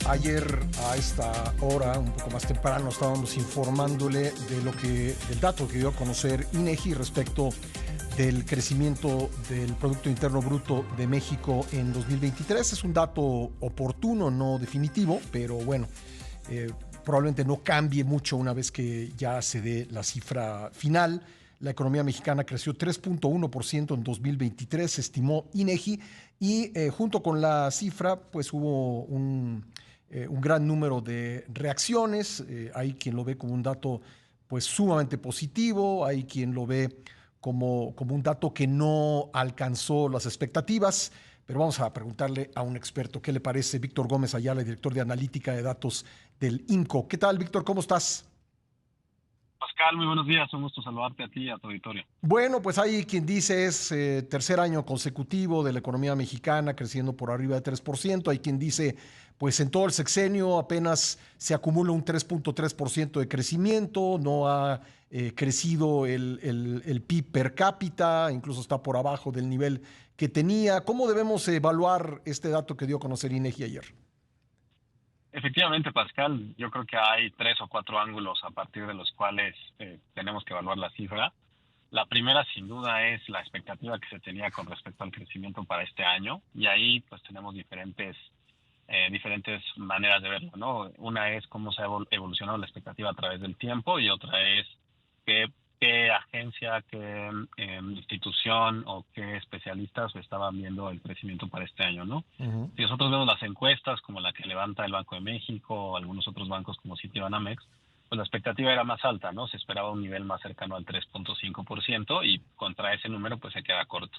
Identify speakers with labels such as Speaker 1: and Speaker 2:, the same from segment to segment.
Speaker 1: Ayer a esta hora, un poco más temprano, estábamos informándole del dato que dio a conocer INEGI respecto del crecimiento del Producto Interno Bruto de México en 2023. Es un dato oportuno, no definitivo, pero bueno, probablemente no cambie mucho una vez que ya se dé la cifra final. La economía mexicana creció 3.1% en 2023, estimó INEGI, y junto con la cifra, pues hubo un gran número de reacciones. Hay quien lo ve como un dato pues sumamente positivo, hay quien lo ve como un dato que no alcanzó las expectativas, pero vamos a preguntarle a un experto qué le parece. Víctor Gómez Ayala, director de analítica de datos del INCO. ¿Qué tal, Víctor? ¿Cómo estás?
Speaker 2: Pascal, muy buenos días. Un gusto saludarte a ti y a tu auditorio.
Speaker 1: Bueno, pues hay quien dice es tercer año consecutivo de la economía mexicana creciendo por arriba de 3%. Hay quien dice, pues en todo el sexenio apenas se acumula un 3.3% de crecimiento, no ha crecido el PIB per cápita, incluso está por abajo del nivel que tenía. ¿Cómo debemos evaluar este dato que dio a conocer INEGI ayer?
Speaker 2: Efectivamente, Pascal, yo creo que hay 3 o 4 ángulos a partir de los cuales tenemos que evaluar la cifra. La primera, sin duda, es la expectativa que se tenía con respecto al crecimiento para este año. Y ahí, pues, tenemos diferentes maneras de verlo, ¿no? Una es cómo se ha evolucionado la expectativa a través del tiempo y otra es qué agencia, qué institución o qué especialistas estaban viendo el crecimiento para este año, ¿no?
Speaker 1: Ujú.
Speaker 2: Si nosotros vemos las encuestas como la que levanta el Banco de México o algunos otros bancos como Citibanamex, pues la expectativa era más alta, ¿no? Se esperaba un nivel más cercano al 3.5% y contra ese número pues se queda corto.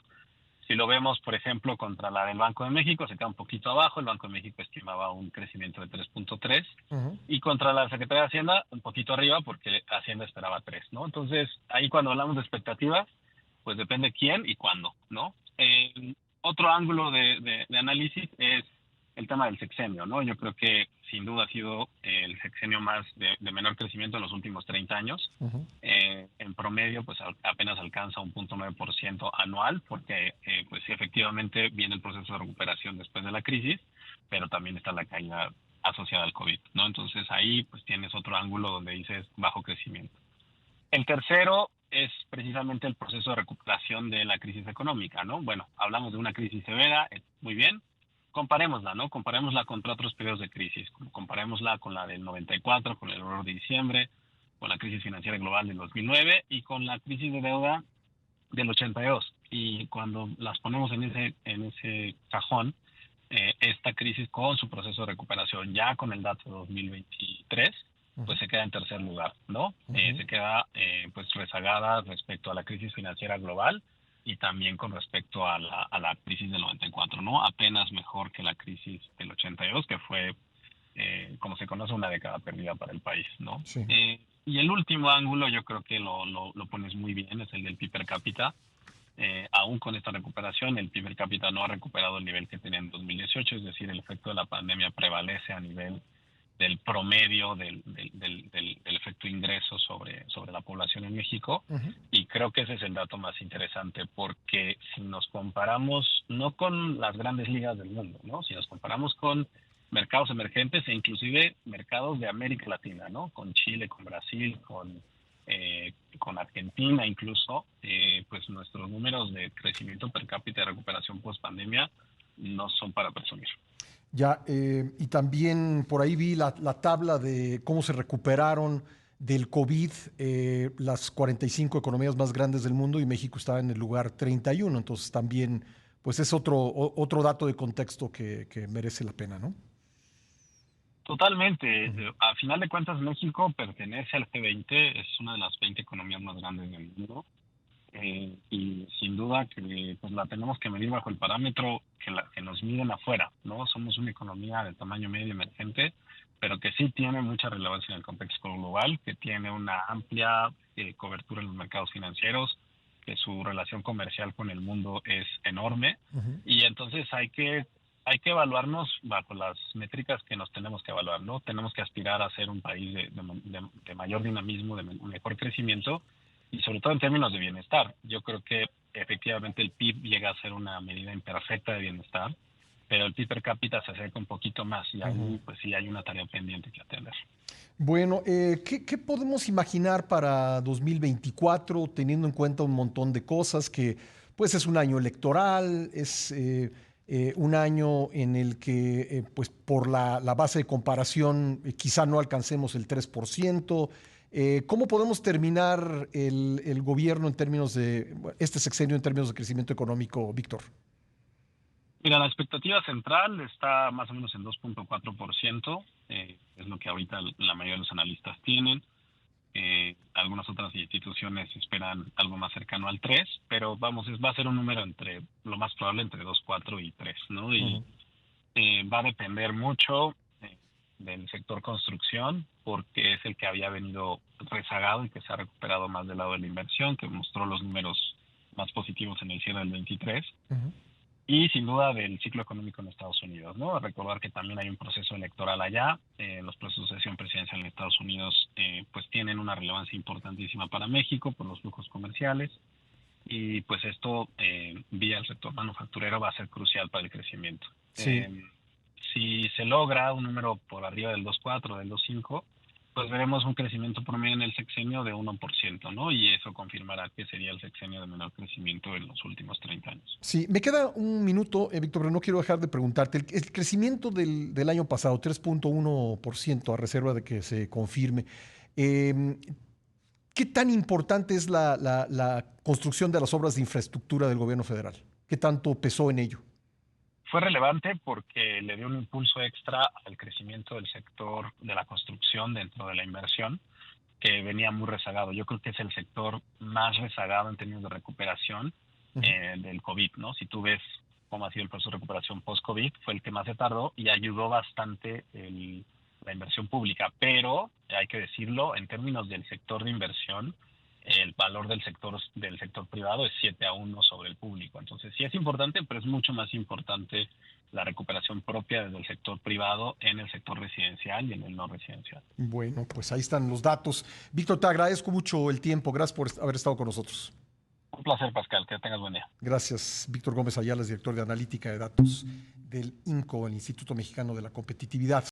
Speaker 2: Si lo vemos, por ejemplo, contra la del Banco de México, se queda un poquito abajo. El Banco de México estimaba un crecimiento de 3.3
Speaker 1: Ujú.
Speaker 2: y contra la Secretaría de Hacienda un poquito arriba porque Hacienda esperaba 3, ¿no? Entonces, ahí cuando hablamos de expectativas, pues depende quién y cuándo, ¿no? Otro ángulo de análisis es el tema del sexenio, ¿no? Yo creo que sin duda ha sido el sexenio más de menor crecimiento en los últimos 30 años.
Speaker 1: Ujú.
Speaker 2: En promedio, pues apenas alcanza un 0.9% anual, porque pues sí, efectivamente viene el proceso de recuperación después de la crisis, pero también está la caída asociada al COVID, ¿no? Entonces ahí pues tienes otro ángulo donde dices bajo crecimiento. El tercero es precisamente el proceso de recuperación de la crisis económica, ¿no? Bueno, hablamos de una crisis severa, muy bien, comparémosla, ¿no? Comparémosla contra otros periodos de crisis, comparémosla con la del 94, con el horror de diciembre, con la crisis financiera global del 2009 y con la crisis de deuda del 82. Y cuando las ponemos en ese cajón, esta crisis con su proceso de recuperación ya con el dato de 2023, pues
Speaker 1: Ujú.
Speaker 2: se queda en tercer lugar, ¿no?
Speaker 1: Ujú.
Speaker 2: Se queda pues rezagada respecto a la crisis financiera global y también con respecto a la crisis del 94, ¿no? Apenas mejor que la crisis del 82, que fue, como se conoce, una década perdida para el país, ¿no?
Speaker 1: Sí.
Speaker 2: Y el último ángulo, yo creo que lo pones muy bien, es el del PIB per cápita. Aún con esta recuperación, el PIB per cápita no ha recuperado el nivel que tenía en 2018, es decir, el efecto de la pandemia prevalece a nivel del promedio del efecto ingreso sobre la población en México.
Speaker 1: Ujú.
Speaker 2: Y creo que ese es el dato más interesante, porque si nos comparamos no con las grandes ligas del mundo, ¿no? Si nos comparamos con mercados emergentes e inclusive mercados de América Latina, ¿no? Con Chile, con Brasil, con Argentina incluso, pues nuestros números de crecimiento per cápita de recuperación post pandemia no son para presumir.
Speaker 1: Ya, y también por ahí vi la tabla de cómo se recuperaron del COVID las 45 economías más grandes del mundo y México está en el lugar 31. Entonces también, pues es otro dato de contexto que merece la pena, ¿no?
Speaker 2: Totalmente.
Speaker 1: Ujú.
Speaker 2: A final de cuentas, México pertenece al G20, es una de las 20 economías más grandes del mundo. Y sin duda que pues la tenemos que medir bajo el parámetro que nos miden afuera, ¿no? Somos una economía de tamaño medio emergente, pero que sí tiene mucha relevancia en el contexto global, que tiene una amplia cobertura en los mercados financieros, que su relación comercial con el mundo es enorme,
Speaker 1: Ujú.
Speaker 2: y entonces hay que evaluarnos bajo las métricas que nos tenemos que evaluar, ¿no? Tenemos que aspirar a ser un país de mayor dinamismo, de mejor crecimiento, y sobre todo en términos de bienestar. Yo creo que efectivamente el PIB llega a ser una medida imperfecta de bienestar, pero el PIB per cápita se acerca un poquito más y ahí pues sí hay una tarea pendiente que atender.
Speaker 1: Bueno, ¿qué podemos imaginar para 2024 teniendo en cuenta un montón de cosas que pues es un año electoral, es un año en el que pues por la base de comparación quizá no alcancemos el 3%? ¿Cómo podemos terminar el gobierno en términos de este sexenio en términos de crecimiento económico, Víctor?
Speaker 2: Mira, la expectativa central está más o menos en 2.4%, es lo que ahorita la mayoría de los analistas tienen. Algunas otras instituciones esperan algo más cercano al 3, pero vamos, va a ser un número entre, lo más probable, entre 2.4 y 3, ¿no? Y va a depender mucho del sector construcción, porque es el que había venido rezagado y que se ha recuperado más del lado de la inversión, que mostró los números más positivos en el cierre del 23. Y sin duda del ciclo económico en Estados Unidos, ¿no? Recordar que también hay un proceso electoral allá. Los procesos de sesión presidencial en Estados Unidos pues tienen una relevancia importantísima para México por los flujos comerciales. Y pues esto vía el sector manufacturero va a ser crucial para el crecimiento.
Speaker 1: Sí.
Speaker 2: Si se logra un número por arriba del 2.4, del 2.5, pues veremos un crecimiento promedio en el sexenio de 1%, ¿no? Y eso confirmará que sería el sexenio de menor crecimiento en los últimos 30 años.
Speaker 1: Sí, me queda un minuto, Víctor, pero no quiero dejar de preguntarte. El crecimiento del año pasado, 3.1% a reserva de que se confirme. eh, ¿Qué tan importante es la construcción de las obras de infraestructura del gobierno federal? ¿Qué tanto pesó en ello?
Speaker 2: Fue relevante porque le dio un impulso extra al crecimiento del sector de la construcción dentro de la inversión, que venía muy rezagado. Yo creo que es el sector más rezagado en términos de recuperación del COVID, ¿no? Si tú ves cómo ha sido el proceso de recuperación post-COVID, fue el que más se tardó y ayudó bastante la inversión pública. Pero, hay que decirlo, en términos del sector de inversión, el valor del sector privado es 7-1 sobre el público. Entonces sí es importante, pero es mucho más importante la recuperación propia desde el sector privado en el sector residencial y en el no residencial.
Speaker 1: Bueno, pues ahí están los datos. Víctor, te agradezco mucho el tiempo. Gracias por haber estado con nosotros.
Speaker 2: Un placer, Pascal. Que tengas buen día.
Speaker 1: Gracias. Víctor Gómez Ayala es director de analítica de datos del INCO, el Instituto Mexicano de la Competitividad.